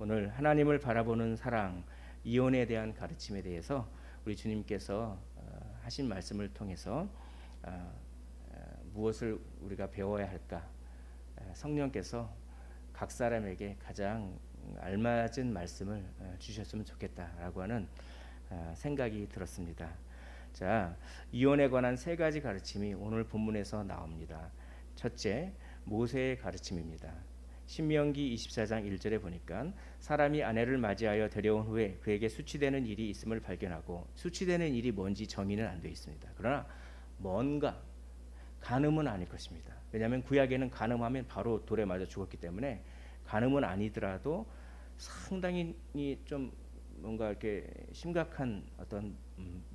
오늘 하나님을 바라보는 사랑, 이혼에 대한 가르침에 대해서 우리 주님께서 하신 말씀을 통해서 무엇을 우리가 배워야 할까? 성령께서 각 사람에게 가장 알맞은 말씀을 주셨으면 좋겠다라고 하는 생각이 들었습니다. 자, 이혼에 관한 세 가지 가르침이 오늘 본문에서 나옵니다. 첫째, 모세의 가르침입니다. 신명기 24장 1절에 보니까 사람이 아내를 맞이하여 데려온 후에 그에게 수치되는 일이 있음을 발견하고, 수치되는 일이 뭔지 정의는 안 되어 있습니다. 그러나 뭔가 간음은 아닐 것입니다. 왜냐하면 구약에는 간음하면 바로 돌에 맞아 죽었기 때문에 간음은 아니더라도 상당히 좀 뭔가 이렇게 심각한 어떤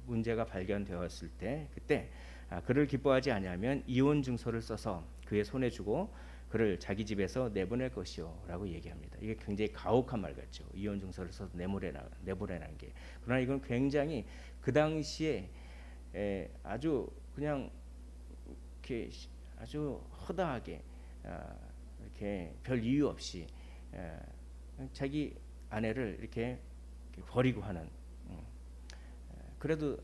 문제가 발견되었을 때, 그때 그를 기뻐하지 아니하면 이혼 증서를 써서 그의 손에 주고 그를 자기 집에서 내보낼 것이요라고 얘기합니다. 이게 굉장히 가혹한 말 같죠. 이혼 증서를 써서 내보내라는 게. 그러나 이건 굉장히 그 당시에 아주 그냥 이렇게 아주 허다하게 이렇게 별 이유 없이 자기 아내를 이렇게 버리고 하는, 그래도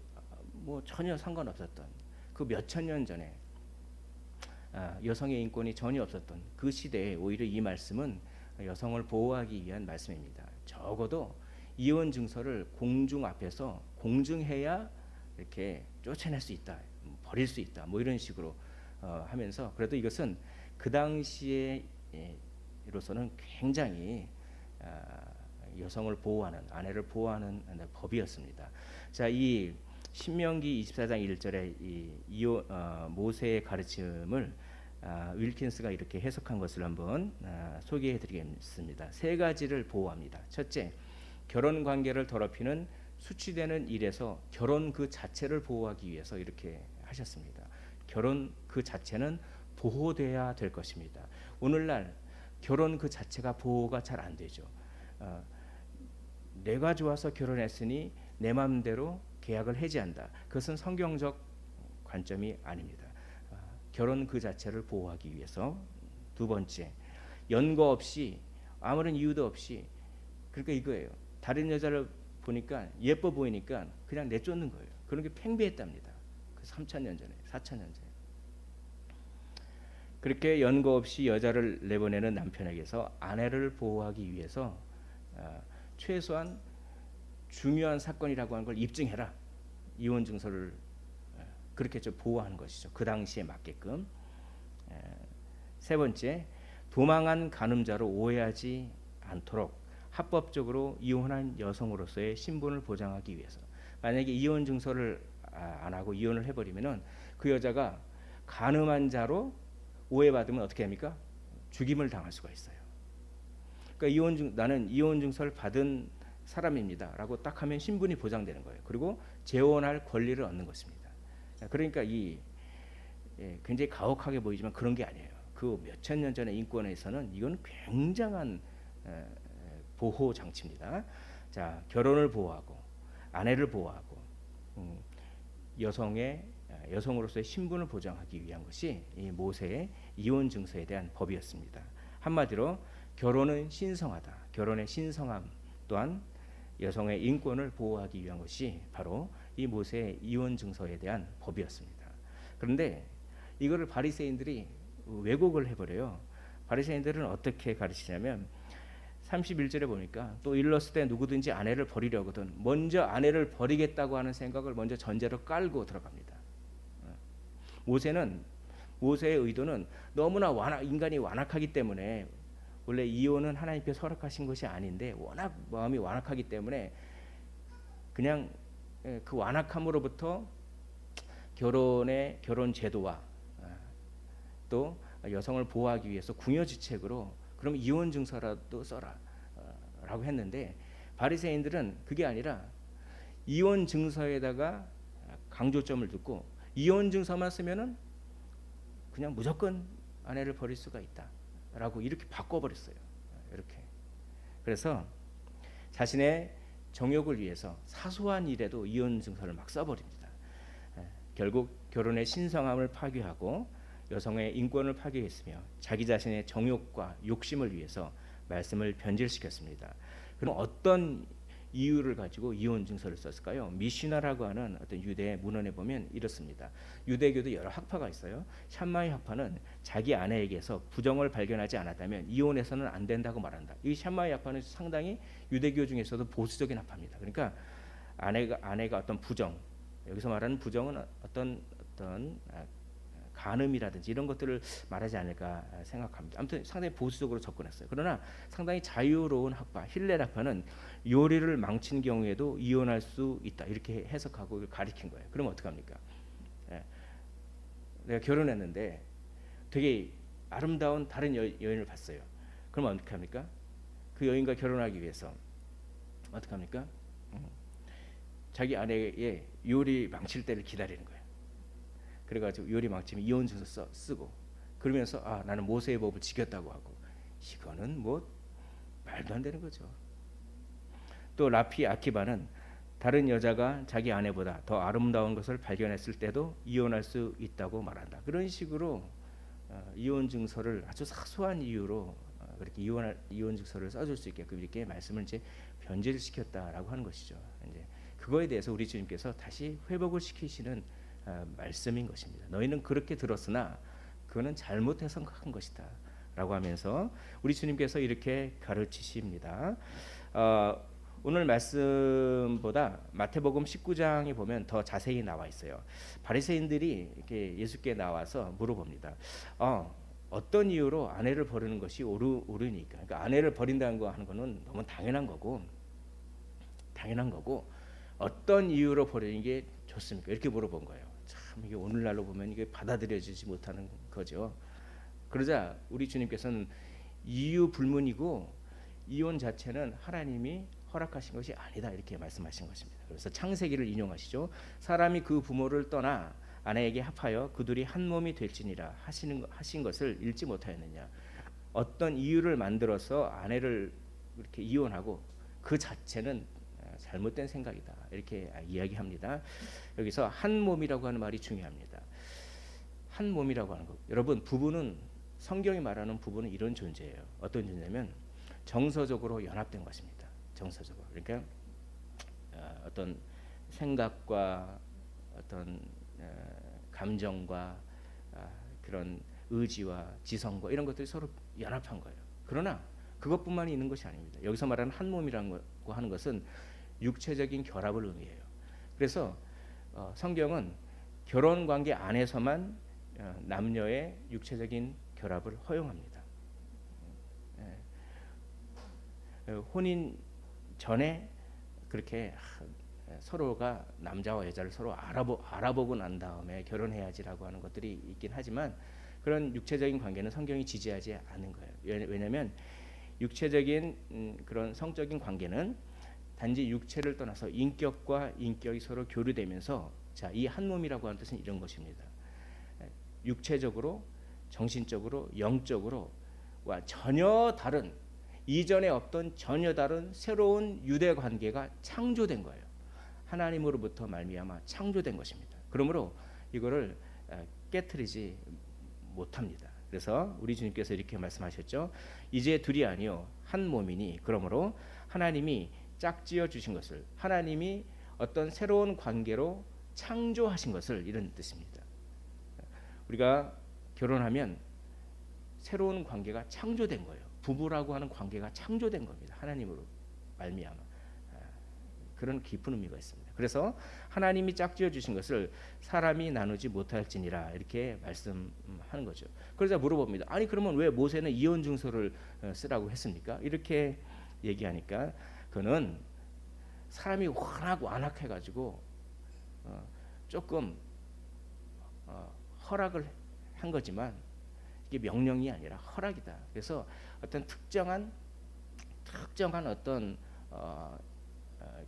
뭐 전혀 상관없었던 그 몇천 년 전에 여성의 인권이 전혀 없었던 그 시대에 오히려 이 말씀은 여성을 보호하기 위한 말씀입니다. 적어도 이혼 증서를 공중 앞에서 공증해야 이렇게 쫓아낼 수 있다, 버릴 수 있다, 뭐 이런 식으로 하면서, 그래도 이것은 그 당시에로서는 굉장히 여성을 보호하는, 아내를 보호하는 법이었습니다. 자, 이 신명기 24장 1절에 모세의 가르침을 윌킨스가 이렇게 해석한 것을 한번 소개해드리겠습니다. 세 가지를 보호합니다. 첫째, 결혼 관계를 더럽히는 수치되는 일에서 결혼 그 자체를 보호하기 위해서 이렇게 하셨습니다. 결혼 그 자체는 보호돼야 될 것입니다. 오늘날 결혼 그 자체가 보호가 잘 안 되죠. 내가 좋아서 결혼했으니 내 마음대로 계약을 해지한다. 그것은 성경적 관점이 아닙니다. 결혼 그 자체를 보호하기 위해서. 두 번째, 연고 없이 아무런 이유도 없이, 그러니까 이거예요. 다른 여자를 보니까 예뻐 보이니까 그냥 내쫓는 거예요. 그런 게 팽배했답니다. 그 3,000년 전에, 4,000년 전에. 그렇게 연고 없이 여자를 내보내는 남편에게서 아내를 보호하기 위해서 최소한 중요한 사건이라고 하는 걸 입증해라. 이혼 증서를 그렇게 좀 보호하는 것이죠. 그 당시에 맞게끔. 세 번째, 도망한 간음자로 오해하지 않도록 합법적으로 이혼한 여성으로서의 신분을 보장하기 위해서. 만약에 이혼 증서를 안 하고 이혼을 해버리면은 그 여자가 간음한 자로 오해받으면 어떻게 합니까? 죽임을 당할 수가 있어요. 그러니까 나는 이혼 증서를 받은 사람입니다라고 딱 하면 신분이 보장되는 거예요. 그리고 재혼할 권리를 얻는 것입니다. 그러니까 굉장히 가혹하게 보이지만 그런 게 아니에요. 그 몇천 년 전의 인권에서는 이건 굉장한 보호 장치입니다. 자, 결혼을 보호하고 아내를 보호하고 여성으로서의 신분을 보장하기 위한 것이 이 모세의 이혼 증서에 대한 법이었습니다. 한마디로 결혼은 신성하다. 결혼의 신성함 또한 여성의 인권을 보호하기 위한 것이 바로 이 모세의 이혼 증서에 대한 법이었습니다. 그런데 이거를 바리새인들이 왜곡을 해버려요. 바리새인들은 어떻게 가르치냐면 31절에 보니까 또 일렀을 때 누구든지 아내를 버리려거든 먼저 아내를 버리겠다고 하는 생각을 먼저 전제로 깔고 들어갑니다. 모세의 의도는 너무나 인간이 완악하기 때문에, 원래 이혼은 하나님께서 허락하신 것이 아닌데 워낙 마음이 완악하기 때문에 그냥 그 완악함으로부터 결혼 제도와 또 여성을 보호하기 위해서 궁여지책으로 그럼 이혼 증서라도 써라 라고 했는데, 바리새인들은 그게 아니라 이혼 증서에다가 강조점을 두고 이혼 증서만 쓰면은 그냥 무조건 아내를 버릴 수가 있다 라고 이렇게 바꿔버렸어요. 이렇게. 그래서 자신의 정욕을 위해서 사소한 일에도 이혼 증서를 막 써버립니다. 결국 결혼의 신성함을 파괴하고 여성의 인권을 파괴했으며 자기 자신의 정욕과 욕심을 위해서 말씀을 변질시켰습니다. 그럼 어떤 이유를 가지고 이혼 증서를 썼을까요? 미시나라고 하는 어떤 유대 문헌에 보면 이렇습니다. 유대교도 여러 학파가 있어요. 샴마이 학파는 자기 아내에게서 부정을 발견하지 않았다면 이혼해서는 안 된다고 말한다. 이 샴마이 학파는 상당히 유대교 중에서도 보수적인 학파입니다. 그러니까 아내가 어떤 부정, 여기서 말하는 부정은 어떤 간음이라든지 이런 것들을 말하지 않을까 생각합니다. 아무튼 상당히 보수적으로 접근했어요. 그러나 상당히 자유로운 학파, 힐렐 학파는 요리를 망친 경우에도 이혼할 수 있다 이렇게 해석하고 가리킨 거예요. 그럼 어떡합니까? 내가 결혼했는데 되게 아름다운 다른 여인을 봤어요. 그럼 어떡합니까? 그 여인과 결혼하기 위해서 어떡합니까? 자기 아내의 요리 망칠 때를 기다리는 거예요. 그래가지고 요리 망치면 이혼 증서 쓰고 그러면서 나는 모세의 법을 지켰다고 하고 이거는 뭐 말도 안 되는 거죠. 또 라피 아키바는 다른 여자가 자기 아내보다 더 아름다운 것을 발견했을 때도 이혼할 수 있다고 말한다. 그런 식으로 이혼 증서를 아주 사소한 이유로 그렇게 이혼 증서를 써줄 수 있게끔 이렇게 말씀을 이제 변질시켰다라고 하는 것이죠. 이제 그거에 대해서 우리 주님께서 다시 회복을 시키시는 말씀인 것입니다. 너희는 그렇게 들었으나 그거는 잘못 해석한 것이다라고 하면서 우리 주님께서 이렇게 가르치십니다. 오늘 말씀보다 마태복음 19장에 보면 더 자세히 나와 있어요. 바리새인들이 이렇게 예수께 나와서 물어봅니다. 어떤 이유로 아내를 버리는 것이 옳으니까? 그러니까 아내를 버린다는 거 하는 거는 너무 당연한 거고 어떤 이유로 버리는 게 좋습니까? 이렇게 물어본 거예요. 참 이게 오늘날로 보면 이게 받아들여지지 못하는 거죠. 그러자 우리 주님께서는 이유 불문이고 이혼 자체는 하나님이 허락하신 것이 아니다 이렇게 말씀하신 것입니다. 그래서 창세기를 인용하시죠. 사람이 그 부모를 떠나 아내에게 합하여 그들이 한 몸이 될지니라 하신 것을 읽지 못하였느냐. 어떤 이유를 만들어서 아내를 이렇게 이혼하고 그 자체는 잘못된 생각이다 이렇게 이야기합니다. 여기서 한 몸이라고 하는 말이 중요합니다. 한 몸이라고 하는 것. 여러분 부부는 성경이 말하는 부부는 이런 존재예요. 어떤 존재냐면 정서적으로 연합된 것입니다. 정서적으로. 그러니까 어떤 생각과 어떤 감정과 그런 의지와 지성과 이런 것들이 서로 연합한 거예요. 그러나 그것뿐만이 있는 것이 아닙니다. 여기서 말하는 한 몸이라고 하는 것은 육체적인 결합을 의미해요. 그래서 성경은 결혼 관계 안에서만 남녀의 육체적인 결합을 허용합니다. 혼인 전에 그렇게 서로가 남자와 여자를 서로 알아보고 난 다음에 결혼해야지라고 하는 것들이 있긴 하지만 그런 육체적인 관계는 성경이 지지하지 않는 거예요. 왜냐하면 육체적인 그런 성적인 관계는 단지 육체를 떠나서 인격과 인격이 서로 교류되면서 이 한 몸이라고 하는 뜻은 이런 것입니다. 육체적으로, 정신적으로, 영적으로와 전혀 다른 이전에 없던 전혀 다른 새로운 유대 관계가 창조된 거예요. 하나님으로부터 말미암아 창조된 것입니다. 그러므로 이거를 깨트리지 못합니다. 그래서 우리 주님께서 이렇게 말씀하셨죠. 이제 둘이 아니요 한 몸이니 그러므로 하나님이 짝지어 주신 것을 하나님이 어떤 새로운 관계로 창조하신 것을 이런 뜻입니다. 우리가 결혼하면 새로운 관계가 창조된 거예요. 부부라고 하는 관계가 창조된 겁니다. 하나님으로 말미암아 그런 깊은 의미가 있습니다. 그래서 하나님이 짝지어 주신 것을 사람이 나누지 못할지니라 이렇게 말씀하는 거죠. 그러자 물어봅니다. 아니 그러면 왜 모세는 이혼 증서를 쓰라고 했습니까? 이렇게 얘기하니까 그는 사람이 워낙 완악해가지고 조금 허락을 한 거지만 이게 명령이 아니라 허락이다. 그래서 어떤 특정한 어떤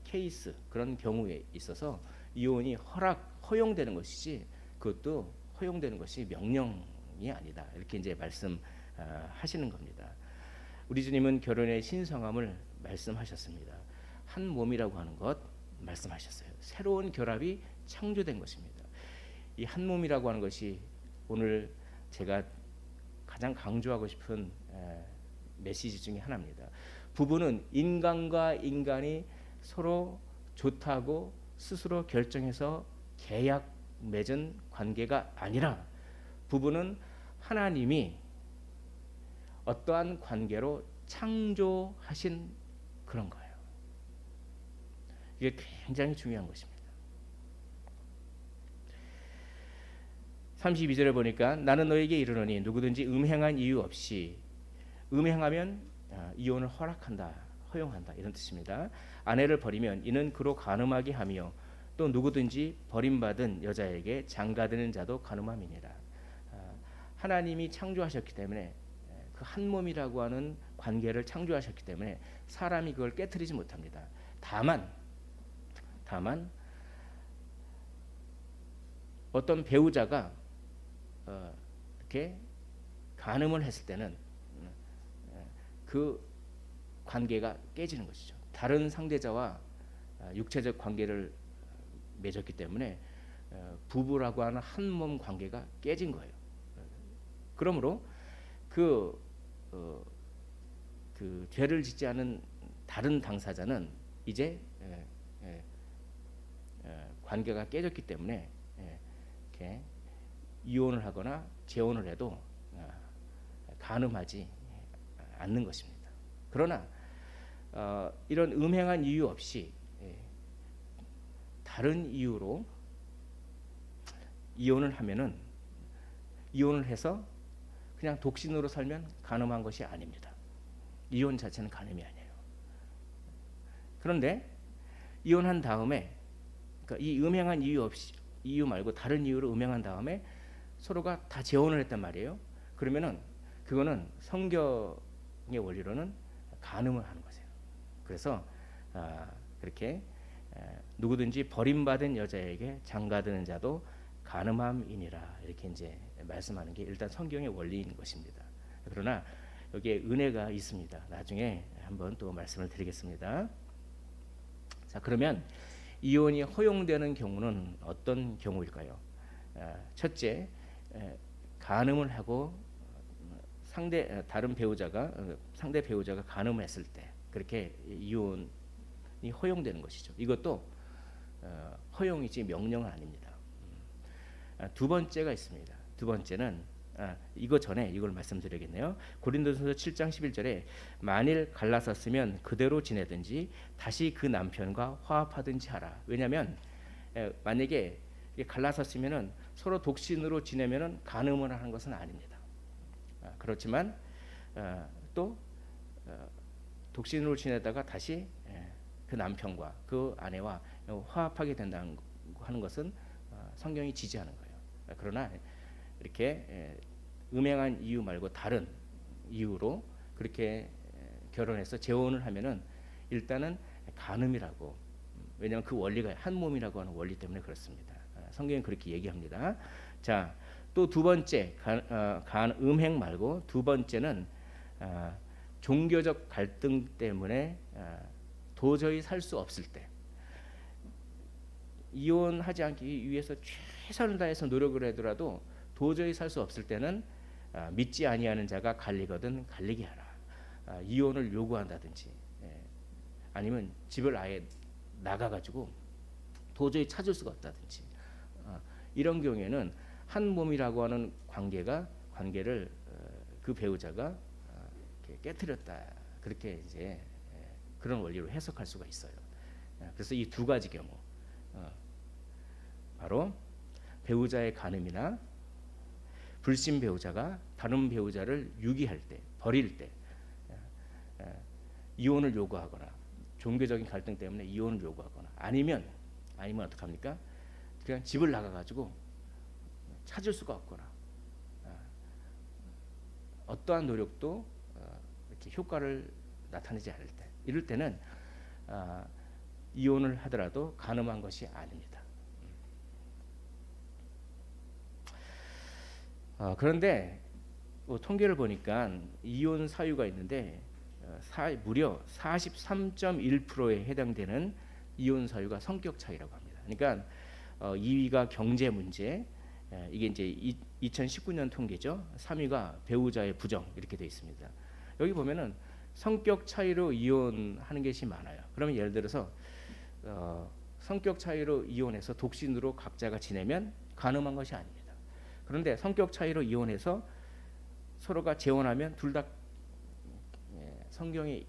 케이스 그런 경우에 있어서 이혼이 허용되는 것이지 그것도 허용되는 것이 명령이 아니다. 이렇게 이제 말씀하시는 겁니다. 우리 주님은 결혼의 신성함을 말씀하셨습니다. 한 몸이라고 하는 것 말씀하셨어요. 새로운 결합이 창조된 것입니다. 이 한 몸이라고 하는 것이 오늘 제가 가장 강조하고 싶은 메시지 중에 하나입니다. 부부는 인간과 인간이 서로 좋다고 스스로 결정해서 계약 맺은 관계가 아니라 부부는 하나님이 어떠한 관계로 창조하신 그런 거예요. 이게 굉장히 중요한 것입니다. 32절에 보니까 나는 너에게 이르노니 누구든지 음행한 이유 없이 음행하면 이혼을 허용한다 이런 뜻입니다. 아내를 버리면 이는 그로 간음하게 하며 또 누구든지 버림받은 여자에게 장가드는 자도 간음함이니라. 하나님이 창조하셨기 때문에 그 한 몸이라고 하는 관계를 창조하셨기 때문에 사람이 그걸 깨트리지 못합니다. 다만 어떤 배우자가 이렇게 간음을 했을 때는 그 관계가 깨지는 것이죠. 다른 상대자와 육체적 관계를 맺었기 때문에 부부라고 하는 한 몸 관계가 깨진 거예요. 그러므로 그 죄를 짓지 않은 다른 당사자는 이제 관계가 깨졌기 때문에 이렇게 이혼을 하거나 재혼을 해도 간음하지 않는 것입니다. 그러나 이런 음행한 이유 없이 다른 이유로 이혼을 해서 그냥 독신으로 살면 간음한 것이 아닙니다. 이혼 자체는 간음이 아니에요. 그런데 이혼한 다음에 그러니까 이 음행한 이유 말고 다른 이유로 음행한 다음에 서로가 다 재혼을 했단 말이에요. 그러면은 그거는 성경의 원리로는 간음을 하는 거예요. 그래서 그렇게 누구든지 버림받은 여자에게 장가드는 자도 간음함이니라 이렇게 이제 말씀하는 게 일단 성경의 원리인 것입니다. 그러나 여기에 은혜가 있습니다. 나중에 한번 또 말씀을 드리겠습니다. 자, 그러면 이혼이 허용되는 경우는 어떤 경우일까요? 첫째, 간음을 하고 상대 배우자가 간음을 했을 때 그렇게 이혼이 허용되는 것이죠. 이것도 허용이지 명령은 아닙니다. 두 번째가 있습니다. 두 번째는 이거 전에 이걸 말씀드리겠네요. 고린도전서 7장 11절에 만일 갈라섰으면 그대로 지내든지 다시 그 남편과 화합하든지 하라. 왜냐하면 만약에 갈라섰으면은 서로 독신으로 지내면은 간음을 하는 것은 아닙니다. 그렇지만 또 독신으로 지내다가 다시 그 남편과 그 아내와 화합하게 된다는 하는 것은 성경이 지지하는 거예요. 그러나 이렇게 음행한 이유 말고 다른 이유로 그렇게 결혼해서 재혼을 하면은 일단은 간음이라고, 왜냐하면 그 원리가 한 몸이라고 하는 원리 때문에 그렇습니다. 성경은 그렇게 얘기합니다. 자, 또 두 번째 음행 말고 두 번째는 종교적 갈등 때문에 도저히 살 수 없을 때 이혼하지 않기 위해서 최선을 다해서 노력을 하더라도 도저히 살 수 없을 때는 믿지 아니하는 자가 갈리거든 갈리게 하라. 이혼을 요구한다든지 아니면 집을 아예 나가가지고 도저히 찾을 수가 없다든지 이런 경우에는 한 몸이라고 하는 관계를 그 배우자가 깨뜨렸다, 그렇게 이제 그런 원리로 해석할 수가 있어요. 그래서 이 두 가지 경우 바로 배우자의 간음이나 불신 배우자가 다른 배우자를 유기할 때, 버릴 때 이혼을 요구하거나 종교적인 갈등 때문에 이혼을 요구하거나 아니면 어떡합니까? 그냥 집을 나가가지고 찾을 수가 없거나 어떠한 노력도 이렇게 효과를 나타내지 않을 때, 이럴 때는 이혼을 하더라도 간음한 것이 아닙니다. 그런데 통계를 보니까 이혼 사유가 있는데 무려 43.1%에 해당되는 이혼 사유가 성격 차이라고 합니다. 그러니까 2위가 경제 문제, 이게 이제 2019년 통계죠. 3위가 배우자의 부정 이렇게 되어 있습니다. 여기 보면은 성격 차이로 이혼하는 것이 많아요. 그러면 예를 들어서 성격 차이로 이혼해서 독신으로 각자가 지내면 간음한 것이 아닙니다. 그런데 성격 차이로 이혼해서 서로가 재혼하면 둘 다 성경의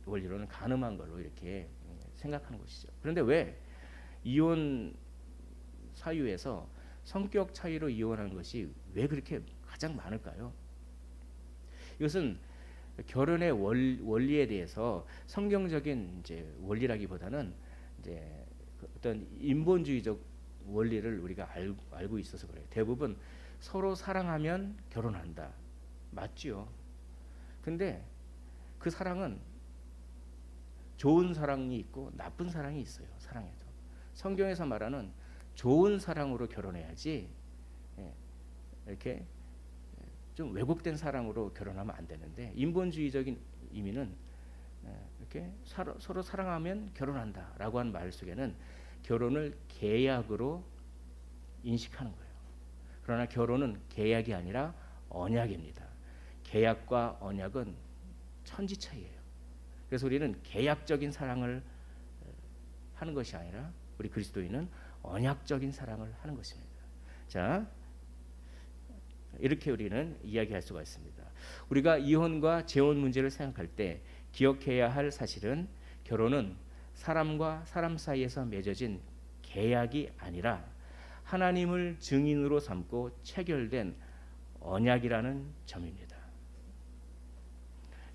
원리로는 간음한 걸로 이렇게 생각하는 것이죠. 그런데 왜 이혼 사유에서 성격 차이로 이혼하는 것이 왜 그렇게 가장 많을까요? 이것은 결혼의 원리에 대해서 성경적인 이제 원리라기보다는 이제 어떤 인본주의적 원리를 우리가 알고 있어서 그래요. 대부분 서로 사랑하면 결혼한다. 맞지요. 근데 그 사랑은 좋은 사랑이 있고 나쁜 사랑이 있어요. 사랑에도. 성경에서 말하는 좋은 사랑으로 결혼해야지 이렇게 좀 왜곡된 사랑으로 결혼하면 안 되는데 인본주의적인 의미는 이렇게 서로 사랑하면 결혼한다라고 하는 말 속에는 결혼을 계약으로 인식하는 거예요. 그러나 결혼은 계약이 아니라 언약입니다. 계약과 언약은 천지 차이예요. 그래서 우리는 계약적인 사랑을 하는 것이 아니라 우리 그리스도인은 언약적인 사랑을 하는 것입니다. 자, 이렇게 우리는 이야기할 수가 있습니다. 우리가 이혼과 재혼 문제를 생각할 때 기억해야 할 사실은 결혼은 사람과 사람 사이에서 맺어진 계약이 아니라 하나님을 증인으로 삼고 체결된 언약이라는 점입니다.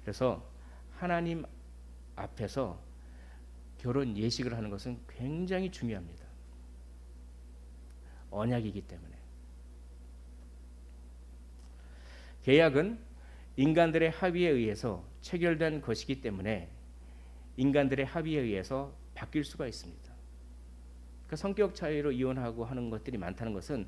그래서 하나님 앞에서 결혼 예식을 하는 것은 굉장히 중요합니다. 언약이기 때문에. 계약은 인간들의 합의에 의해서 체결된 것이기 때문에 인간들의 합의에 의해서 바뀔 수가 있습니다. 그러니까 성격 차이로 이혼하고 하는 것들이 많다는 것은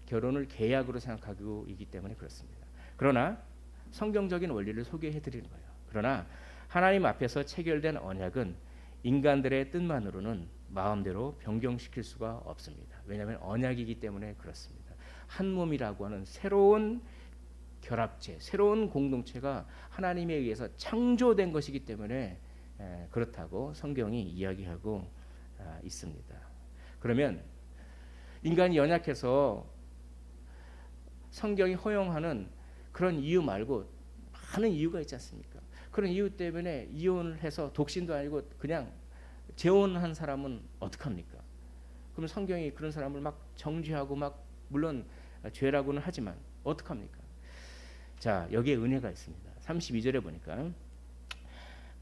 결혼을 계약으로 생각하고 있기 때문에 그렇습니다. 그러나 성경적인 원리를 소개해 드리는 거예요. 그러나 하나님 앞에서 체결된 언약은 인간들의 뜻만으로는 마음대로 변경시킬 수가 없습니다. 왜냐하면 언약이기 때문에 그렇습니다. 한 몸이라고 하는 새로운 결합체, 새로운 공동체가 하나님에 의해서 창조된 것이기 때문에 그렇다고 성경이 이야기하고 있습니다. 그러면 인간이 연약해서 성경이 허용하는 그런 이유 말고 많은 이유가 있지 않습니까? 그런 이유 때문에 이혼을 해서 독신도 아니고 그냥 재혼한 사람은 어떡합니까? 그럼 성경이 그런 사람을 막 정죄하고 막 물론 죄라고는 하지만 어떡합니까? 자, 여기에 은혜가 있습니다. 32절에 보니까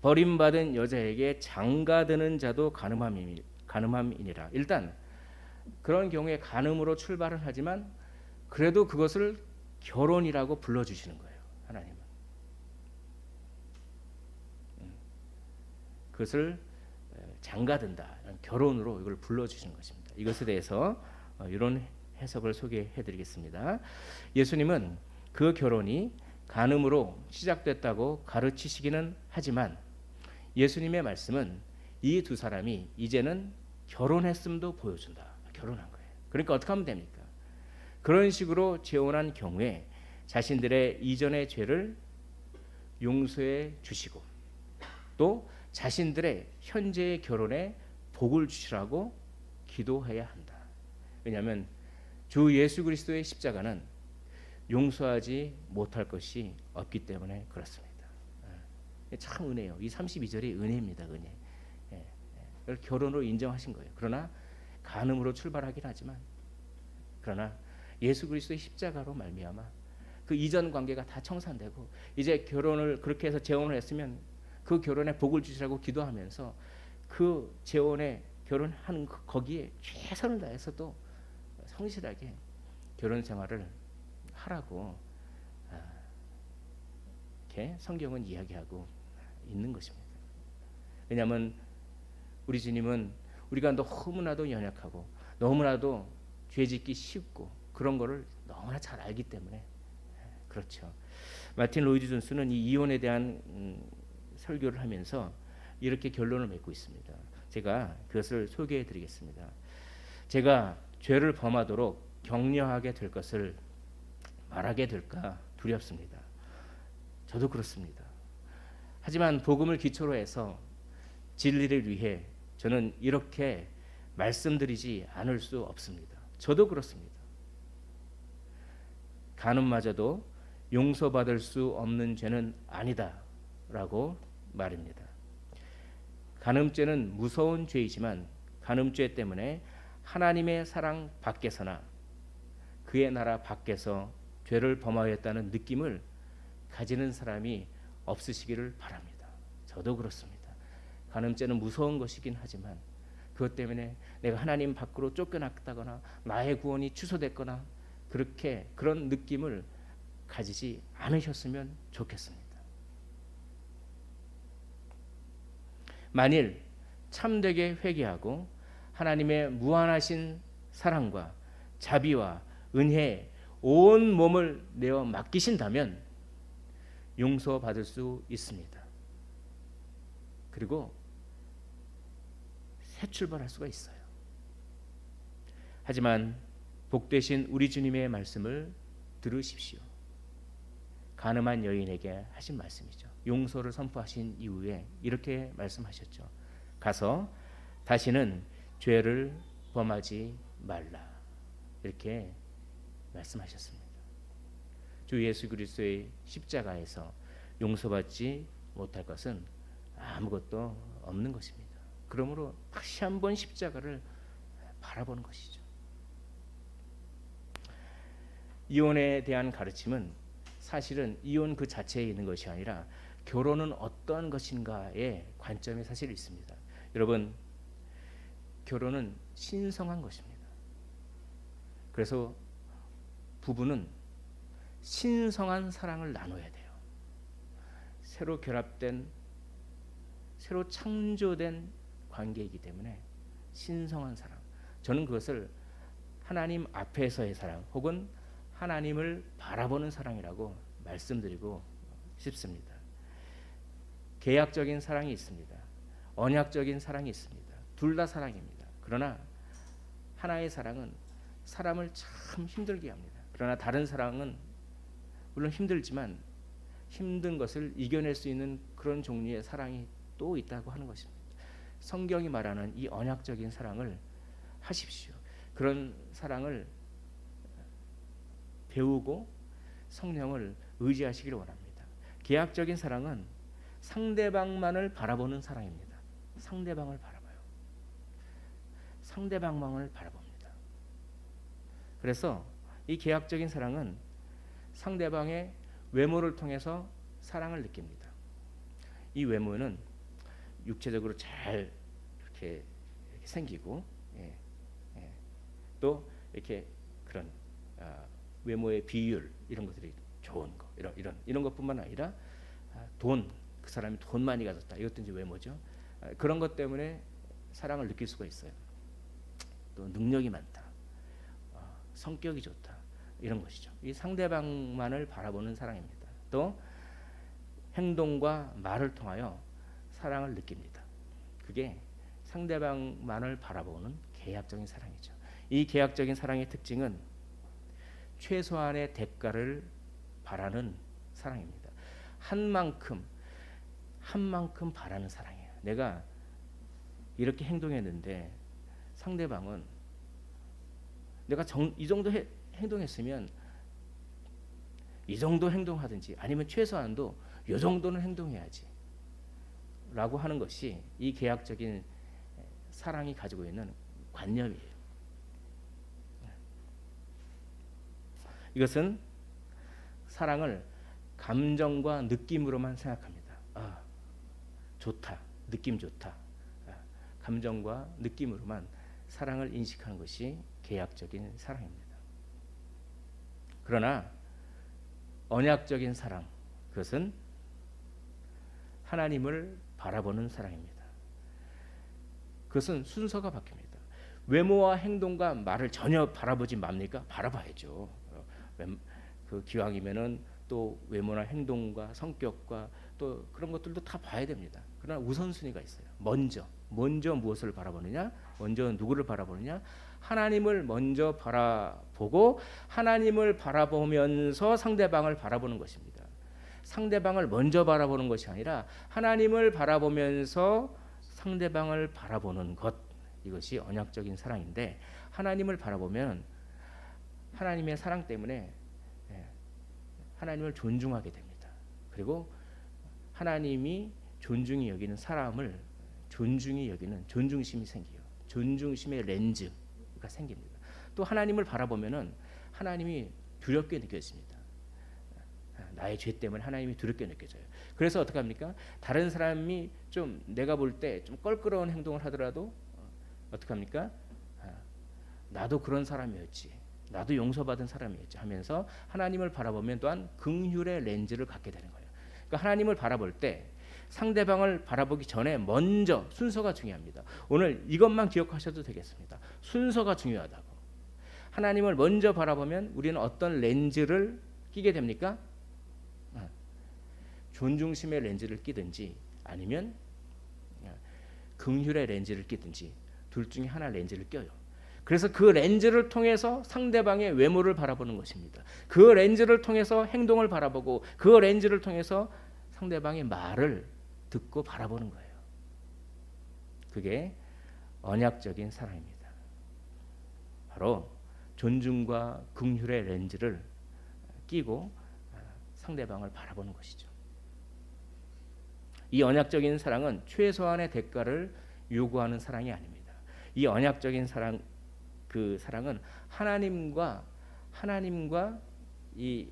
버림받은 여자에게 장가드는 자도 간음함이니라. 일단 그런 경우에 간음으로 출발을 하지만 그래도 그것을 결혼이라고 불러주시는 거예요. 하나님은 그것을 장가든다, 결혼으로 이걸 불러주시는 것입니다. 이것에 대해서 이런 해석을 소개해드리겠습니다. 예수님은 그 결혼이 간음으로 시작됐다고 가르치시기는 하지만 예수님의 말씀은 이 두 사람이 이제는 결혼했음도 보여준다. 결혼한 거예요. 그러니까 어떻게 하면 됩니까? 그런 식으로 재혼한 경우에 자신들의 이전의 죄를 용서해 주시고 또 자신들의 현재의 결혼에 복을 주시라고 기도해야 한다. 왜냐하면 주 예수 그리스도의 십자가는 용서하지 못할 것이 없기 때문에 그렇습니다. 참 은혜요. 이 32절이 은혜입니다. 은혜. 결혼으로 인정하신 거예요. 그러나 간음으로 출발하긴 하지만 그러나 예수 그리스도의 십자가로 말미암아 그 이전 관계가 다 청산되고 이제 결혼을 그렇게 해서 재혼을 했으면 그 결혼에 복을 주시라고 기도하면서 그 재혼에 결혼하는 거기에 최선을 다해서 또 성실하게 결혼 생활을 하라고 이렇게 성경은 이야기하고 있는 것입니다. 왜냐하면 우리 주님은 우리가 너무나도 연약하고 너무나도 죄짓기 쉽고 그런 거를 너무나 잘 알기 때문에 그렇죠. 마틴 로이드 존스는 이 이혼에 대한 설교를 하면서 이렇게 결론을 맺고 있습니다. 제가 그것을 소개해 드리겠습니다. 제가 죄를 범하도록 격려하게 될 것을 말하게 될까 두렵습니다. 저도 그렇습니다. 하지만 복음을 기초로 해서 진리를 위해 저는 이렇게 말씀드리지 않을 수 없습니다. 저도 그렇습니다. 간음마저도 용서받을 수 없는 죄는 아니다라고 말입니다. 간음죄는 무서운 죄이지만 간음죄 때문에 하나님의 사랑 밖에서나 그의 나라 밖에서 죄를 범하였다는 느낌을 가지는 사람이 없으시기를 바랍니다. 저도 그렇습니다. 간음죄는 무서운 것이긴 하지만 그것 때문에 내가 하나님 밖으로 쫓겨났다거나 나의 구원이 취소됐거나 그런 느낌을 가지지 않으셨으면 좋겠습니다. 만일 참되게 회개하고 하나님의 무한하신 사랑과 자비와 은혜에 온 몸을 내어 맡기신다면 용서받을 수 있습니다. 그리고 새 출발할 수가 있어요. 하지만 복되신 우리 주님의 말씀을 들으십시오. 간음한 여인에게 하신 말씀이죠. 용서를 선포하신 이후에 이렇게 말씀하셨죠. 가서 다시는 죄를 범하지 말라. 이렇게 말씀하셨습니다. 주 예수 그리스도의 십자가에서 용서받지 못할 것은 아무것도 없는 것입니다. 그러므로 다시 한번 십자가를 바라보는 것이죠. 이혼에 대한 가르침은 사실은 이혼 그 자체에 있는 것이 아니라 결혼은 어떤 것인가의 관점이 사실 있습니다. 여러분, 결혼은 신성한 것입니다. 그래서 부부는 신성한 사랑을 나눠야 돼요. 새로 결합된, 새로 창조된 관계이기 때문에 신성한 사랑. 저는 그것을 하나님 앞에서의 사랑 혹은 하나님을 바라보는 사랑이라고 말씀드리고 싶습니다. 계약적인 사랑이 있습니다. 언약적인 사랑이 있습니다. 둘 다 사랑입니다. 그러나 하나의 사랑은 사람을 참 힘들게 합니다. 그러나 다른 사랑은 물론 힘들지만 힘든 것을 이겨낼 수 있는 그런 종류의 사랑이 또 있다고 하는 것입니다. 성경이 말하는 이 언약적인 사랑을 하십시오. 그런 사랑을 배우고 성령을 의지하시기를 원합니다. 계약적인 사랑은 상대방만을 바라보는 사랑입니다. 상대방을 바라봐요. 상대방만을 바라봅니다. 그래서 이 계약적인 사랑은 상대방의 외모를 통해서 사랑을 느낍니다. 이 외모는 육체적으로 잘 이렇게 생기고, 또 이렇게 그런 외모의 비율 이런 것들이 좋은 거, 이런 것뿐만 아니라 그 사람이 돈 많이 가졌다, 이것도 이제 외모죠. 그런 것 때문에 사랑을 느낄 수가 있어요. 또 능력이 많다, 성격이 좋다, 이런 것이죠. 이 상대방만을 바라보는 사랑입니다. 또 행동과 말을 통하여 사랑을 느낍니다. 그게 상대방만을 바라보는 계약적인 사랑이죠. 이 계약적인 사랑의 특징은 최소한의 대가를 바라는 사랑입니다. 한 만큼 바라는 사랑이에요. 내가 이렇게 행동했는데 상대방은 내가 이 정도 행동했으면 이 정도 행동하든지 아니면 최소한도 이 정도는 행동해야지 라고 하는 것이 이 계약적인 사랑이 가지고 있는 관념이에요. 이것은 사랑을 감정과 느낌으로만 생각합니다. 좋다, 느낌 좋다. 감정과 느낌으로만 사랑을 인식하는 것이 계약적인 사랑입니다. 그러나 언약적인 사랑, 그것은 하나님을 바라보는 사랑입니다. 그것은 순서가 바뀝니다. 외모와 행동과 말을 전혀 바라보지 맙니까? 바라봐야죠. 그 기왕이면은 또 외모나 행동과 성격과 또 그런 것들도 다 봐야 됩니다. 그러나 우선순위가 있어요. 먼저 무엇을 바라보느냐? 먼저 누구를 바라보느냐? 하나님을 먼저 바라보고 하나님을 바라보면서 상대방을 바라보는 것입니다. 상대방을 먼저 바라보는 것이 아니라 하나님을 바라보면서 상대방을 바라보는 것, 이것이 언약적인 사랑인데, 하나님을 바라보면 하나님의 사랑 때문에 하나님을 존중하게 됩니다. 그리고 하나님이 존중히 여기는 사람을 존중히 여기는 존중심이 생겨요. 존중심의 렌즈가 생깁니다. 또 하나님을 바라보면은 하나님이 두렵게 느껴집니다. 나의 죄 때문에 하나님이 두렵게 느껴져요. 그래서 어떻게 합니까? 다른 사람이 좀 내가 볼 때 좀 껄끄러운 행동을 하더라도 어떻게 합니까? 나도 그런 사람이었지, 나도 용서받은 사람이었지 하면서 하나님을 바라보면 또한 긍휼의 렌즈를 갖게 되는 거예요. 그러니까 하나님을 바라볼 때 상대방을 바라보기 전에 먼저 순서가 중요합니다. 오늘 이것만 기억하셔도 되겠습니다. 순서가 중요하다고. 하나님을 먼저 바라보면 우리는 어떤 렌즈를 끼게 됩니까? 존중심의 렌즈를 끼든지 아니면 긍휼의 렌즈를 끼든지 둘 중에 하나 렌즈를 껴요. 그래서 그 렌즈를 통해서 상대방의 외모를 바라보는 것입니다. 그 렌즈를 통해서 행동을 바라보고 그 렌즈를 통해서 상대방의 말을 듣고 바라보는 거예요. 그게 언약적인 사랑입니다. 바로 존중과 긍휼의 렌즈를 끼고 상대방을 바라보는 것이죠. 이 언약적인 사랑은 최소한의 대가를 요구하는 사랑이 아닙니다. 이 언약적인 사랑, 그 사랑은 하나님과 이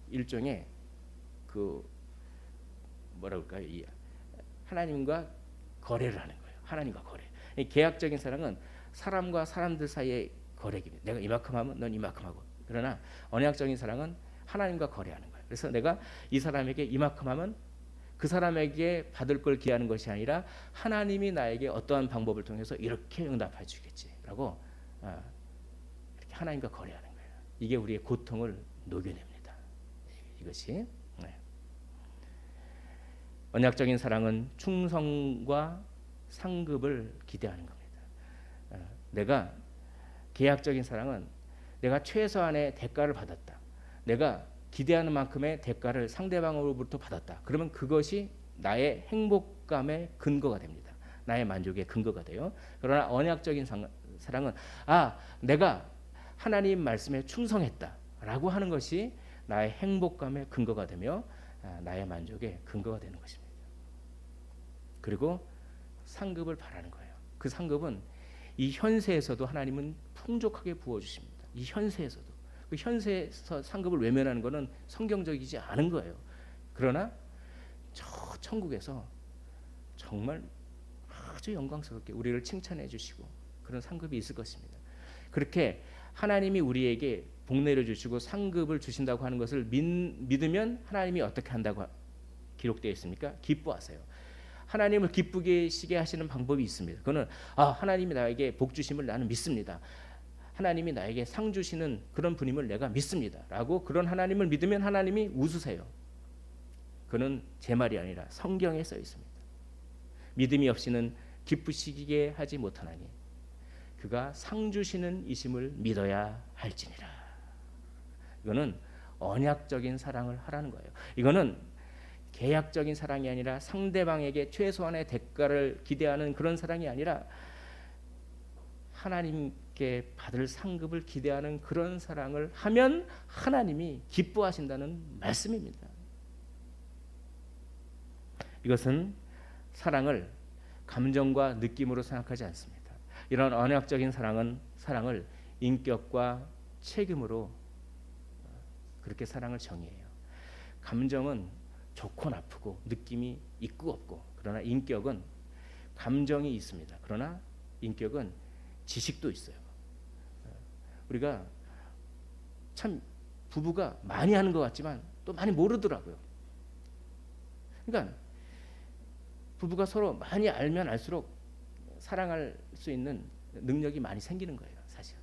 일종의 그 뭐라 그럴까요? 이 하나님과 거래를 하는 거예요. 하나님과 거래. 이 계약적인 사랑은 사람과 사람들 사이의 거래입니다. 내가 이만큼 하면 넌 이만큼 하고. 그러나 언약적인 사랑은 하나님과 거래하는 거예요. 그래서 내가 이 사람에게 이만큼 하면 그 사람에게 받을 걸 기하는 것이 아니라 하나님이 나에게 어떠한 방법을 통해서 이렇게 응답해 주겠지라고 이렇게 하나님과 거래하는 거예요. 이게 우리의 고통을 녹여냅니다. 이것이 언약적인 사랑은 충성과 상급을 기대하는 겁니다. 내가 계약적인 사랑은 내가 최소한의 대가를 받았다. 내가 기대하는 만큼의 대가를 상대방으로부터 받았다. 그러면 그것이 나의 행복감의 근거가 됩니다. 나의 만족의 근거가 돼요. 그러나 언약적인 사랑은 내가 하나님 말씀에 충성했다라고 하는 것이 나의 행복감의 근거가 되며 나의 만족의 근거가 되는 것입니다. 그리고 상급을 바라는 거예요. 그 상급은 이 현세에서도 하나님은 풍족하게 부어주십니다. 이 현세에서도. 그 현세에서 상급을 외면하는 것은 성경적이지 않은 거예요. 그러나 저 천국에서 정말 아주 영광스럽게 우리를 칭찬해 주시고 그런 상급이 있을 것입니다. 그렇게 하나님이 우리에게 복 내려주시고 상급을 주신다고 하는 것을 믿으면 하나님이 어떻게 한다고 기록되어 있습니까? 기뻐하세요. 하나님을 기쁘게 시게 하시는 방법이 있습니다. 그거는 하나님이 나에게 복 주심을 나는 믿습니다. 하나님이 나에게 상 주시는 그런 분임을 내가 믿습니다. 라고 그런 하나님을 믿으면 하나님이 웃으세요. 그는 제 말이 아니라 성경에 써 있습니다. 믿음이 없이는 기쁘시게 하지 못하나니 그가 상 주시는 이심을 믿어야 할지니라. 이거는 언약적인 사랑을 하라는 거예요. 이거는 계약적인 사랑이 아니라 상대방에게 최소한의 대가를 기대하는 그런 사랑이 아니라 하나님께 받을 상급을 기대하는 그런 사랑을 하면 하나님이 기뻐하신다는 말씀입니다. 이것은 사랑을 감정과 느낌으로 생각하지 않습니다. 이런 언약적인 사랑을 인격과 책임으로 그렇게 사랑을 정의해요. 감정은 좋고 나쁘고 느낌이 있고 없고, 그러나 인격은 감정이 있습니다. 그러나 인격은 지식도 있어요. 우리가 참 부부가 많이 하는 것 같지만 또 많이 모르더라고요. 그러니까 부부가 서로 많이 알면 알수록 사랑할 수 있는 능력이 많이 생기는 거예요, 사실.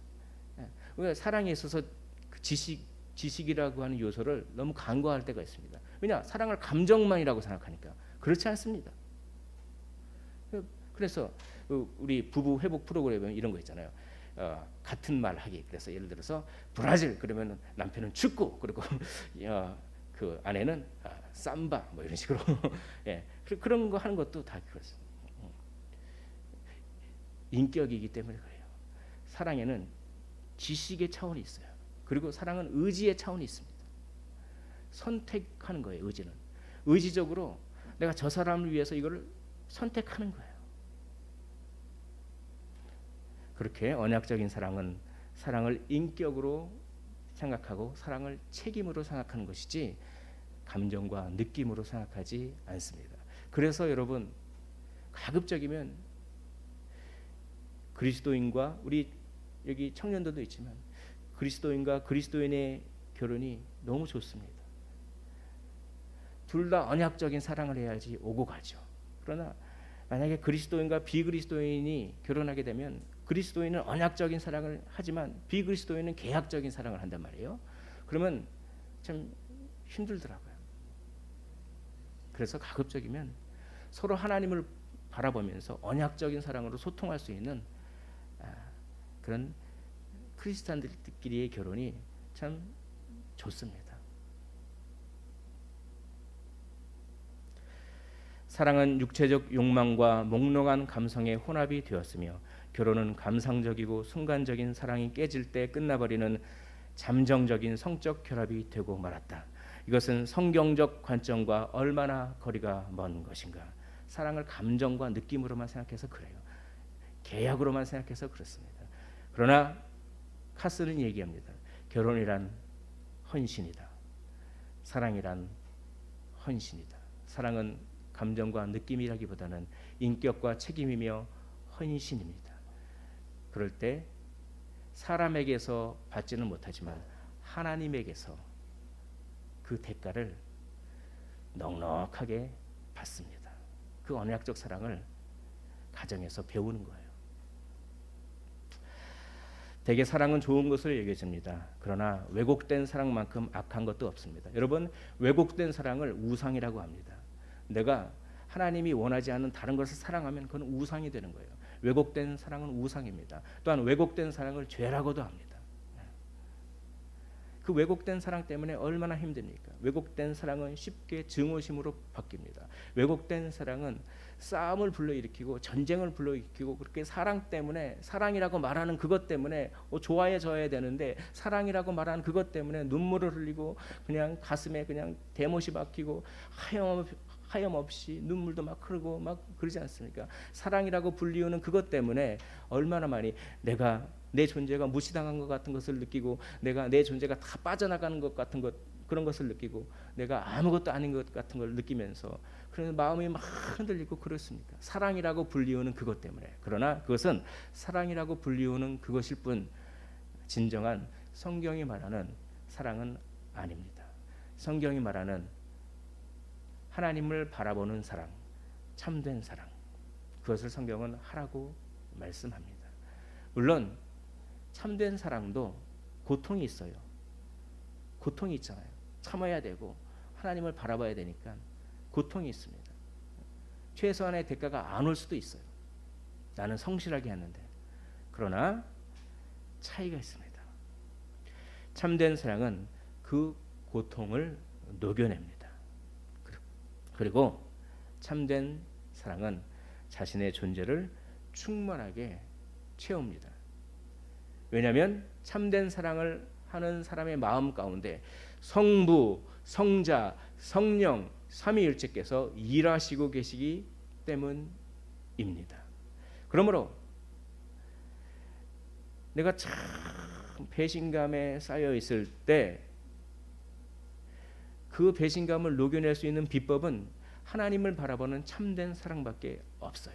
우리가 사랑에 있어서 그 지식이라고 하는 요소를 너무 간과할 때가 있습니다. 왜냐? 사랑을 감정만이라고 생각하니까. 그렇지 않습니다. 그래서 우리 부부 회복 프로그램에 이런 거 있잖아요. 같은 말 하기. 그래서 예를 들어서 브라질 그러면 남편은 축구, 그리고 그 아내는 삼바 뭐 이런 식으로 예, 그런 거 하는 것도 다 그렇습니다. 인격이기 때문에 그래요. 사랑에는 지식의 차원이 있어요. 그리고 사랑은 의지의 차원이 있습니다. 선택하는 거예요. 의지는 의지적으로 내가 저 사람을 위해서 이거를 선택하는 거예요. 그렇게 언약적인 사랑은 사랑을 인격으로 생각하고 사랑을 책임으로 생각하는 것이지 감정과 느낌으로 생각하지 않습니다. 그래서 여러분 가급적이면 그리스도인과 우리 여기 청년들도 있지만 그리스도인과 그리스도인의 결혼이 너무 좋습니다. 둘 다 언약적인 사랑을 해야지 오고 가죠. 그러나 만약에 그리스도인과 비그리스도인이 결혼하게 되면 그리스도인은 언약적인 사랑을 하지만 비그리스도인은 계약적인 사랑을 한단 말이에요. 그러면 참 힘들더라고요. 그래서 가급적이면 서로 하나님을 바라보면서 언약적인 사랑으로 소통할 수 있는 그런 크리스찬들끼리의 결혼이 참 좋습니다. 사랑은 육체적 욕망과 몽롱한 감성의 혼합이 되었으며 결혼은 감상적이고 순간적인 사랑이 깨질 때 끝나버리는 잠정적인 성적 결합이 되고 말았다. 이것은 성경적 관점과 얼마나 거리가 먼 것인가. 사랑을 감정과 느낌으로만 생각해서 그래요. 계약으로만 생각해서 그렇습니다. 그러나 카스는 얘기합니다. 결혼이란 헌신이다. 사랑이란 헌신이다. 사랑은 감정과 느낌이라기보다는 인격과 책임이며 헌신입니다. 그럴 때 사람에게서 받지는 못하지만 하나님에게서 그 대가를 넉넉하게 받습니다. 그 언약적 사랑을 가정에서 배우는 거예요. 대개 사랑은 좋은 것을 얘기해줍니다. 그러나 왜곡된 사랑만큼 악한 것도 없습니다. 여러분 왜곡된 사랑을 우상이라고 합니다. 내가 하나님이 원하지 않는 다른 것을 사랑하면 그건 우상이 되는 거예요. 왜곡된 사랑은 우상입니다. 또한 왜곡된 사랑을 죄라고도 합니다. 그 왜곡된 사랑 때문에 얼마나 힘듭니까? 왜곡된 사랑은 쉽게 증오심으로 바뀝니다. 왜곡된 사랑은 싸움을 불러일으키고 전쟁을 불러일으키고 그렇게 사랑 때문에 사랑이라고 말하는 그것 때문에 좋아해져야 되는데 사랑이라고 말하는 그것 때문에 눈물을 흘리고 그냥 가슴에 그냥 대못이 박히고 하염없이 눈물도 막 흐르고 막 그러지 않습니까? 사랑이라고 불리우는 그것 때문에 얼마나 많이 내가 내 존재가 무시당한 것 같은 것을 느끼고 내가 내 존재가 다 빠져나가는 것 같은 것 그런 것을 느끼고 내가 아무것도 아닌 것 같은 걸 느끼면서 그래서 마음이 막 흔들리고 그렇습니까? 사랑이라고 불리우는 그것 때문에. 그러나 그것은 사랑이라고 불리우는 그것일 뿐 진정한 성경이 말하는 사랑은 아닙니다. 성경이 말하는 하나님을 바라보는 사랑, 참된 사랑, 그것을 성경은 하라고 말씀합니다. 물론 참된 사랑도 고통이 있어요. 고통이 있잖아요. 참아야 되고 하나님을 바라봐야 되니까 고통이 있습니다. 최소한의 대가가 안 올 수도 있어요. 나는 성실하게 했는데. 그러나 차이가 있습니다. 참된 사랑은 그 고통을 녹여냅니다. 그리고 참된 사랑은 자신의 존재를 충만하게 채웁니다. 왜냐하면 참된 사랑을 하는 사람의 마음 가운데 성부, 성자, 성령 삼위일체께서 일하시고 계시기 때문입니다. 그러므로 내가 참 배신감에 쌓여 있을 때 그 배신감을 녹여낼 수 있는 비법은 하나님을 바라보는 참된 사랑밖에 없어요.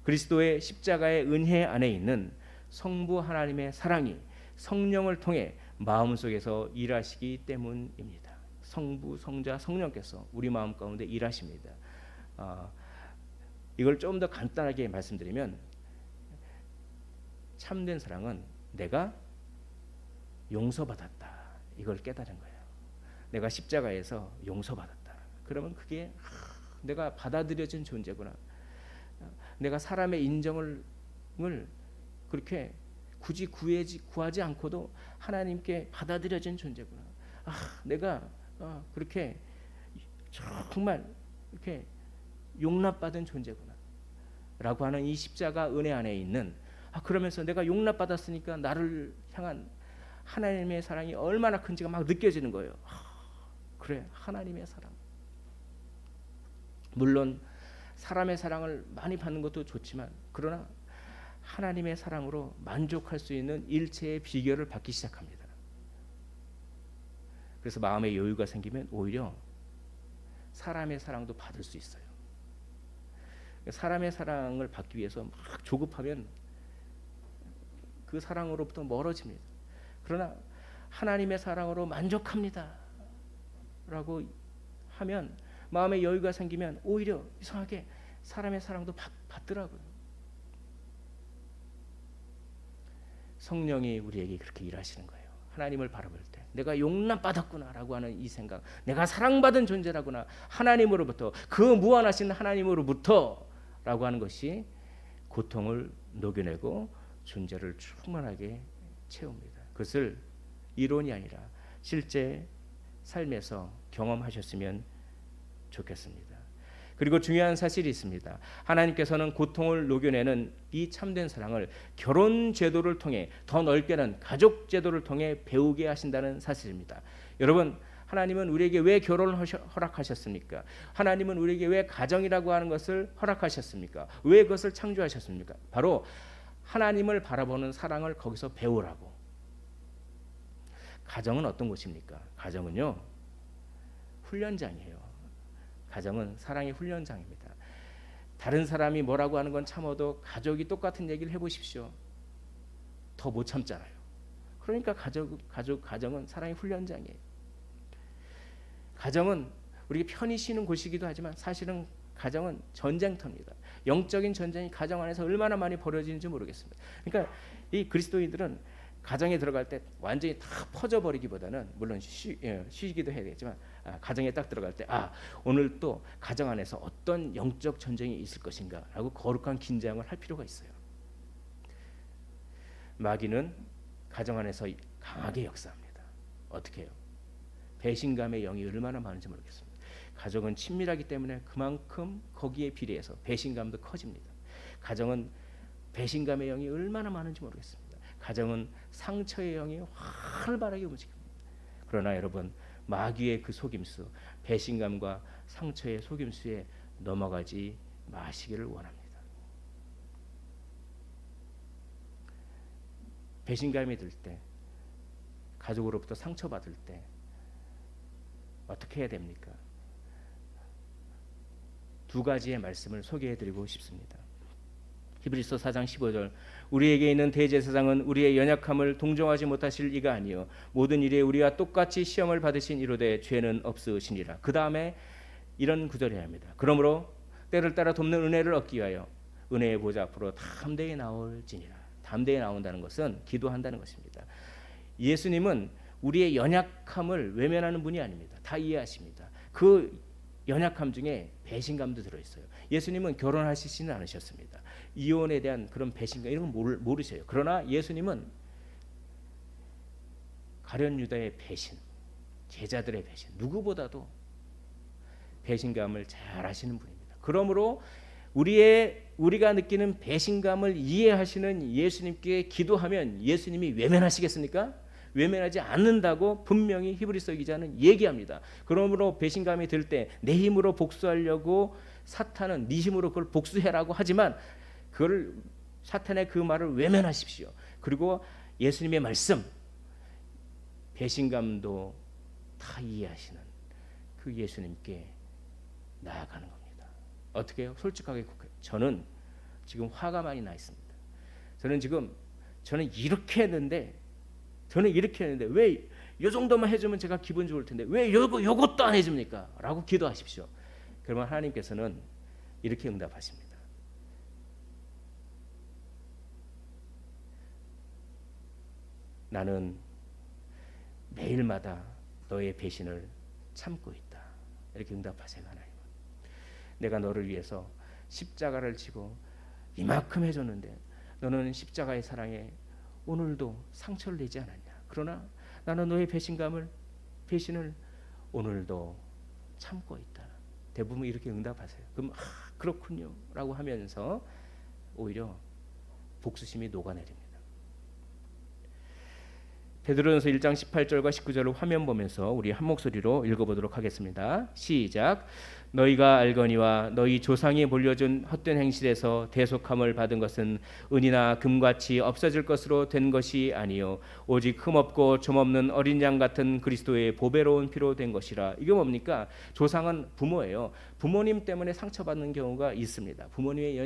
그리스도의 십자가의 은혜 안에 있는 성부 하나님의 사랑이 성령을 통해 마음속에서 일하시기 때문입니다. 성부, 성자, 성령께서 우리 마음 가운데 일하십니다. 이걸 좀 더 간단하게 말씀드리면 참된 사랑은 내가 용서받았다. 이걸 깨달은 거예요. 내가 십자가에서 용서받았다. 그러면 그게 내가 받아들여진 존재구나. 내가 사람의 인정을 그렇게 굳이 구하지 않고도 하나님께 받아들여진 존재구나. 내가 그렇게 정말 이렇게 용납받은 존재구나 라고 하는 이 십자가 은혜 안에 있는, 그러면서 내가 용납받았으니까 나를 향한 하나님의 사랑이 얼마나 큰지가 막 느껴지는 거예요. 그래, 하나님의 사랑. 물론 사람의 사랑을 많이 받는 것도 좋지만, 그러나 하나님의 사랑으로 만족할 수 있는 일체의 비결을 받기 시작합니다. 그래서 마음의 여유가 생기면 오히려 사람의 사랑도 받을 수 있어요. 사람의 사랑을 받기 위해서 막 조급하면 그 사랑으로부터 멀어집니다. 그러나 하나님의 사랑으로 만족합니다 라고 하면, 마음의 여유가 생기면 오히려 이상하게 사람의 사랑도 받더라고요. 성령이 우리에게 그렇게 일하시는 거예요. 하나님을 바라볼 때 내가 용납받았구나라고 하는 이 생각, 내가 사랑받은 존재라구나, 하나님으로부터, 그 무한하신 하나님으로부터라고 하는 것이 고통을 녹여내고 존재를 충만하게 채웁니다. 그것을 이론이 아니라 실제 삶에서 경험하셨으면 좋겠습니다. 그리고 중요한 사실이 있습니다. 하나님께서는 고통을 녹여내는 이 참된 사랑을 결혼 제도를 통해, 더 넓게는 가족 제도를 통해 배우게 하신다는 사실입니다. 여러분, 하나님은 우리에게 왜 결혼을 허락하셨습니까? 하나님은 우리에게 왜 가정이라고 하는 것을 허락하셨습니까? 왜 그것을 창조하셨습니까? 바로 하나님을 바라보는 사랑을 거기서 배우라고. 가정은 어떤 곳입니까? 가정은요, 훈련장이에요. 가정은 사랑의 훈련장입니다. 다른 사람이 뭐라고 하는 건 참아도 가족이 똑같은 얘기를 해보십시오. 더 못 참잖아요. 그러니까 가정은 사랑의 훈련장이에요. 가정은 우리가 편히 쉬는 곳이기도 하지만 사실은 가정은 전쟁터입니다. 영적인 전쟁이 가정 안에서 얼마나 많이 벌어지는지 모르겠습니다. 그러니까 이 그리스도인들은 가정에 들어갈 때 완전히 다 퍼져버리기보다는, 물론 쉬기도 해야 되겠지만, 가정에 딱 들어갈 때 오늘 또 가정 안에서 어떤 영적 전쟁이 있을 것인가 라고 거룩한 긴장을 할 필요가 있어요. 마귀는 가정 안에서 강하게 역사합니다. 어떻게 해요? 배신감의 영이 얼마나 많은지 모르겠습니다. 가정은 친밀하기 때문에 그만큼 거기에 비례해서 배신감도 커집니다. 가정은 배신감의 영이 얼마나 많은지 모르겠습니다. 가정은 상처의 영이 활발하게 움직입니다. 그러나 여러분, 마귀의 그 속임수, 배신감과 상처의 속임수에 넘어가지 마시기를 원합니다. 배신감이 들 때, 가족으로부터 상처받을 때 어떻게 해야 됩니까? 두 가지의 말씀을 소개해드리고 싶습니다. 히브리서 4장 15절, 우리에게 있는 대제사장은 우리의 연약함을 동정하지 못하실 이가 아니요 모든 일에 우리와 똑같이 시험을 받으신 이로되 죄는 없으시니라. 그 다음에 이런 구절이어야 합니다. 그러므로 때를 따라 돕는 은혜를 얻기 위하여 은혜의 보좌 앞으로 담대히 나올지니라. 담대히 나온다는 것은 기도한다는 것입니다. 예수님은 우리의 연약함을 외면하는 분이 아닙니다. 다 이해하십니다. 그 연약함 중에 배신감도 들어있어요. 예수님은 결혼하시지는 않으셨습니다. 이혼에 대한 그런 배신감 이런 건 모르셔요. 그러나 예수님은 가룟 유다의 배신, 제자들의 배신, 누구보다도 배신감을 잘 아시는 분입니다. 그러므로 우리가 느끼는 배신감을 이해하시는 예수님께 기도하면 예수님이 외면하시겠습니까? 외면하지 않는다고 분명히 히브리서 기자는 얘기합니다. 그러므로 배신감이 들 때 내 힘으로 복수하려고 사탄은 네 힘으로 그걸 복수해라고 하지만, 그걸 사탄의 그 말을 외면하십시오. 그리고 예수님의 말씀, 배신감도 다 이해하시는 그 예수님께 나아가는 겁니다. 어떻게 해요? 솔직하게 저는 지금 화가 많이 나 있습니다. 저는 이렇게 했는데 왜 이 정도만 해주면 제가 기분 좋을 텐데 왜 요것도 안 해줍니까? 라고 기도하십시오. 그러면 하나님께서는 이렇게 응답하십니다. 나는 매일마다 너의 배신을 참고 있다. 이렇게 응답하세요. 하나님은. 내가 너를 위해서 십자가를 지고 이만큼 해줬는데 너는 십자가의 사랑에 오늘도 상처를 내지 않았냐. 그러나 나는 너의 배신을 오늘도 참고 있다. 대부분 이렇게 응답하세요. 그럼 그렇군요 라고 하면서 오히려 복수심이 녹아내립니다. 베드로전서 1장 18절과 19절을 화면 보면서 우리 한 목소리로 읽어보도록 하겠습니다. 시작. 너희가 알거니와 너희 조상이 물려준 헛된 행실에서 대속함을 받은 것은 은이나 금같이 없어질 것으로 된 것이 아니요 오직 흠없고 점없는 어린 양 같은 그리스도의 보배로운 피로 된 것이라. 이게 뭡니까? 조상은 부모예요. 부모님 때문에 상처받는 경우가 있습니다. 부모님의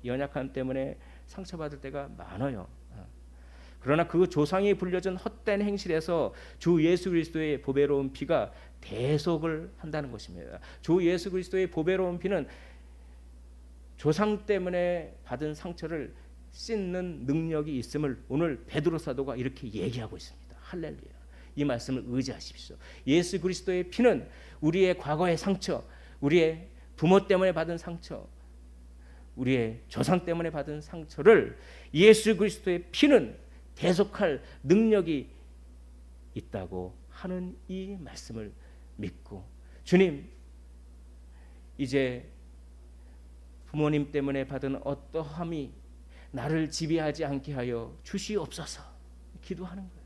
연약함 때문에 상처받을 때가 많아요. 그러나 그 조상이 불려준 헛된 행실에서 주 예수 그리스도의 보배로운 피가 대속을 한다는 것입니다. 주 예수 그리스도의 보배로운 피는 조상 때문에 받은 상처를 씻는 능력이 있음을 오늘 베드로 사도가 이렇게 얘기하고 있습니다. 할렐루야. 이 말씀을 의지하십시오. 예수 그리스도의 피는 우리의 과거의 상처, 우리의 부모 때문에 받은 상처, 우리의 조상 때문에 받은 상처를 예수 그리스도의 피는 대속할 능력이 있다고 하는 이 말씀을 믿고, 주님 이제 부모님 때문에 받은 어떠함이 나를 지배하지 않게 하여 주시옵소서 기도하는 거예요.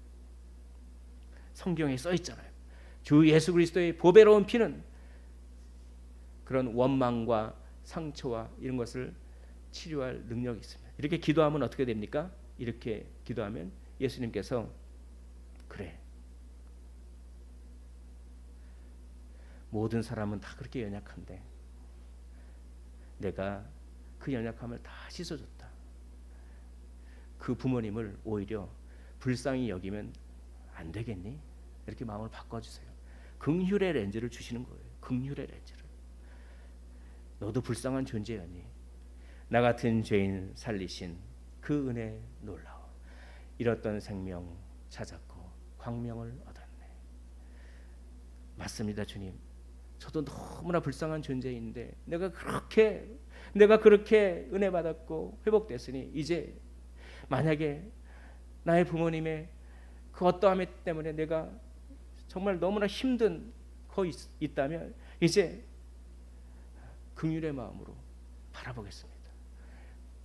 성경에 써 있잖아요. 주 예수 그리스도의 보배로운 피는 그런 원망과 상처와 이런 것을 치료할 능력이 있습니다. 이렇게 기도하면 어떻게 됩니까? 이렇게 기도하면 예수님께서 그래, 모든 사람은 다 그렇게 연약한데 내가 그 연약함을 다 씻어줬다. 그 부모님을 오히려 불쌍히 여기면 안 되겠니? 이렇게 마음을 바꿔주세요. 긍휼의 렌즈를 주시는 거예요. 긍휼의 렌즈를. 너도 불쌍한 존재였니? 나 같은 죄인 살리신 그 은혜 놀라워. 잃었던 생명 찾았고 광명을 얻었네. 맞습니다, 주님. 저도 너무나 불쌍한 존재인데 내가 그렇게 은혜 받았고 회복됐으니 이제 만약에 나의 부모님의 그 어떠함 때문에 내가 정말 너무나 힘든 거 있다면 이제 긍휼의 마음으로 바라보겠습니다.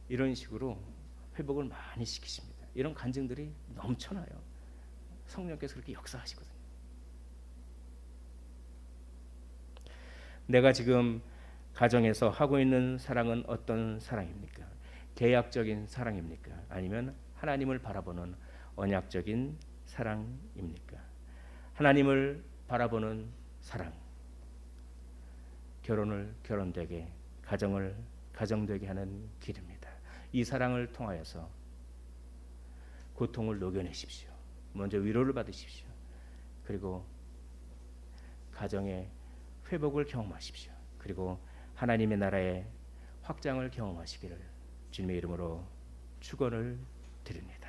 이런 식으로 회복을 많이 시키십니다. 이런 간증들이 넘쳐나요. 성령께서 그렇게 역사하시거든요. 내가 지금 가정에서 하고 있는 사랑은 어떤 사랑입니까? 계약적인 사랑입니까? 아니면 하나님을 바라보는 언약적인 사랑입니까? 하나님을 바라보는 사랑, 결혼을 결혼되게, 가정을 가정되게 하는 길입니다. 이 사랑을 통하여서 고통을 녹여내십시오. 먼저 위로를 받으십시오. 그리고 가정의 회복을 경험하십시오. 그리고 하나님의 나라의 확장을 경험하시기를 주님의 이름으로 축원을 드립니다.